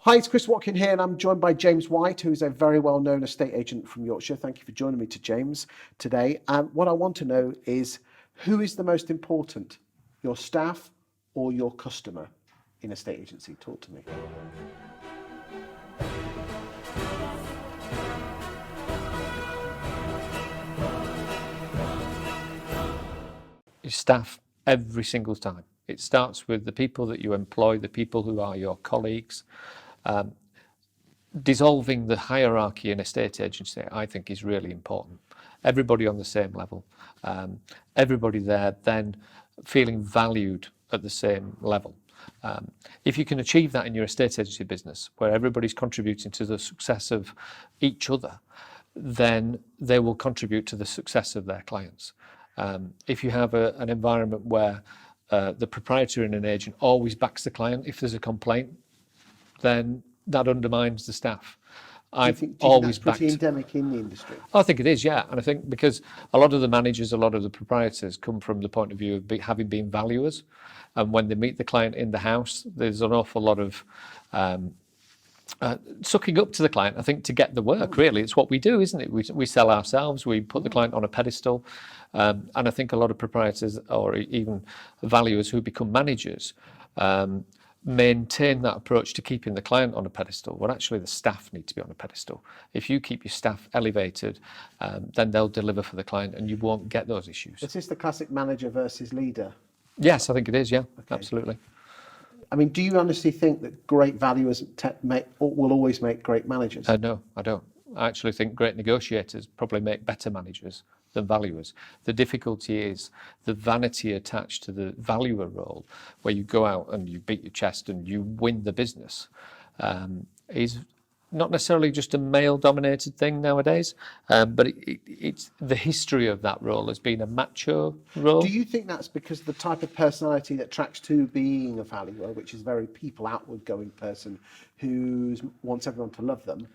Hi, it's Chris Watkin here, and I'm joined by James White, who's a very well-known estate agent from Yorkshire. Thank you for joining me James, today. What I want to know is, who is the most important, your staff or your customer in a estate agency? Talk to me. Your staff every single time. It starts with the people that you employ, the people who are your colleagues. Dissolving the hierarchy in estate agency, I think, is really important. Everybody on the same level. Everybody there then feeling valued at the same level. If you can achieve that in your estate agency business, where everybody's contributing to the success of each other, then they will contribute to the success of their clients. If you have an environment where the proprietor and an agent always backs the client, if there's a complaint, then that undermines the staff. Do you think that's pretty endemic in the industry? I think it is, yeah. And I think because a lot of the managers, a lot of the proprietors come from the point of view of having been valuers. And when they meet the client in the house, there's an awful lot of sucking up to the client, I think, to get the work, really. It's what we do, isn't it? We sell ourselves, we put the client on a pedestal. And I think a lot of proprietors or even valuers who become managers maintain that approach to keeping the client on a pedestal, when actually the staff need to be on a pedestal. If you keep your staff elevated, then they'll deliver for the client and you won't get those issues. Is this the classic manager versus leader? Yes, I think it is, yeah, okay. Absolutely. I mean, do you honestly think that great valuers will always make great managers? No, I don't. I actually think great negotiators probably make better managers than valuers. The difficulty is the vanity attached to the valuer role, where you go out and you beat your chest and you win the business, is not necessarily just a male-dominated thing nowadays, but it's the history of that role has been a macho role. Do you think that's because the type of personality that tracks to being a valuer, which is a very people outward-going person who wants everyone to love them?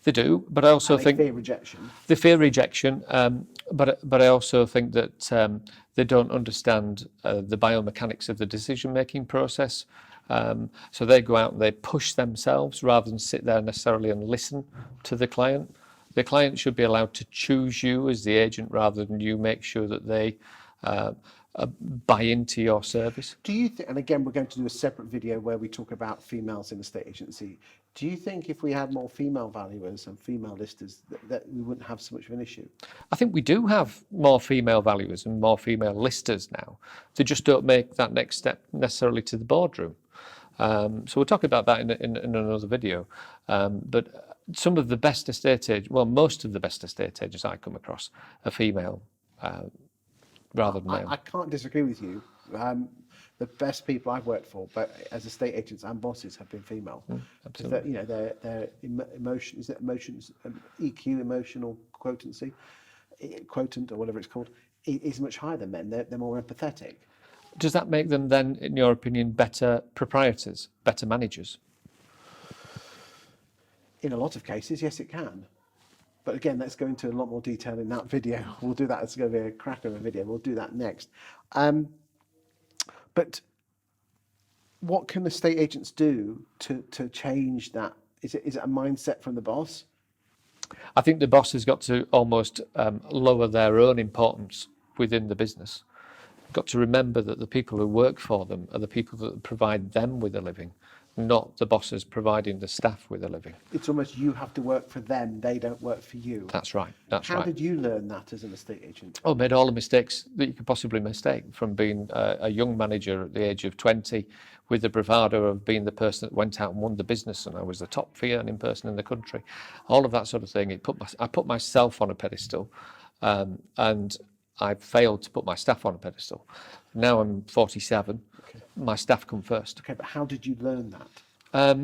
They do, but I also think they fear rejection. They fear rejection, but I also think that they don't understand the biomechanics of the decision-making process. So they go out and they push themselves rather than sit there necessarily and listen to the client. The client should be allowed to choose you as the agent rather than you make sure that they buy into your service. Do you think, and again, we're going to do a separate video where we talk about females in the estate agency. Do you think if we had more female valuers and female listers that we wouldn't have so much of an issue? I think we do have more female valuers and more female listers now. They just don't make that next step necessarily to the boardroom. So we'll talk about that in another video. But some of the best estate agents, well, most of the best estate agents I come across are female rather than male. I can't disagree with you. The best people I've worked for, but as estate agents and bosses, have been female. Absolutely. You know, their emotion, is it emotions, EQ, emotional quotancy, quotient or whatever it's called, is much higher than men. They're more empathetic. Does that make them then, in your opinion, better proprietors, better managers? In a lot of cases, yes, it can. But again, let's go into a lot more detail in that video. We'll do that. It's going to be a cracker of a video. We'll do that next. But what can estate agents do to change that? Is it a mindset from the boss? I think the boss has got to almost lower their own importance within the business. Got to remember that the people who work for them are the people that provide them with a living, not the bosses providing the staff with a living. It's almost you have to work for them, they don't work for you. That's right, that's right. How did you learn that as an estate agent? Oh, made all the mistakes that you could possibly mistake, from being a young manager at the age of 20 with the bravado of being the person that went out and won the business and I was the top fee earning person in the country. All of that sort of thing. I put myself on a pedestal and I failed to put my staff on a pedestal. Now I'm 47. Okay. My staff come first. Okay, but how did you learn that?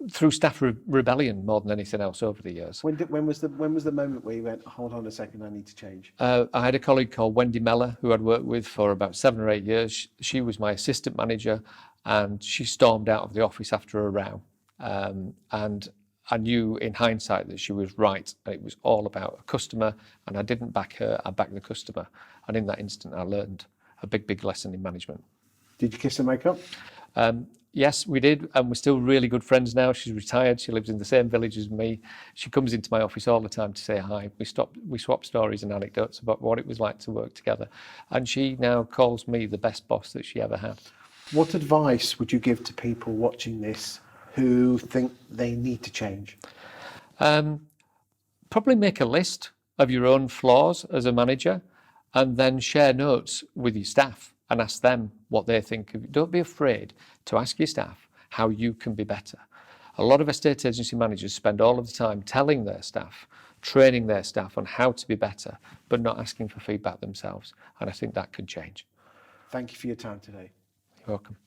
Through staff rebellion more than anything else over the years. When was the moment where you went, hold on a second, I need to change? I had a colleague called Wendy Meller who I'd worked with for about 7 or 8 years. She was my assistant manager and she stormed out of the office after a row. And I knew in hindsight that she was right. It was all about a customer and I didn't back her, I backed the customer. And in that instant, I learned a big, big lesson in management. Did you kiss and make up? Yes, we did, and we're still really good friends now. She's retired. She lives in the same village as me. She comes into my office all the time to say hi. We swap stories and anecdotes about what it was like to work together, and she now calls me the best boss that she ever had. What advice would you give to people watching this who think they need to change? Probably make a list of your own flaws as a manager, and then share notes with your staff and ask them what they think of you. Don't be afraid to ask your staff how you can be better. A lot of estate agency managers spend all of the time telling their staff, training their staff on how to be better, but not asking for feedback themselves. And I think that could change. Thank you for your time today. You're welcome.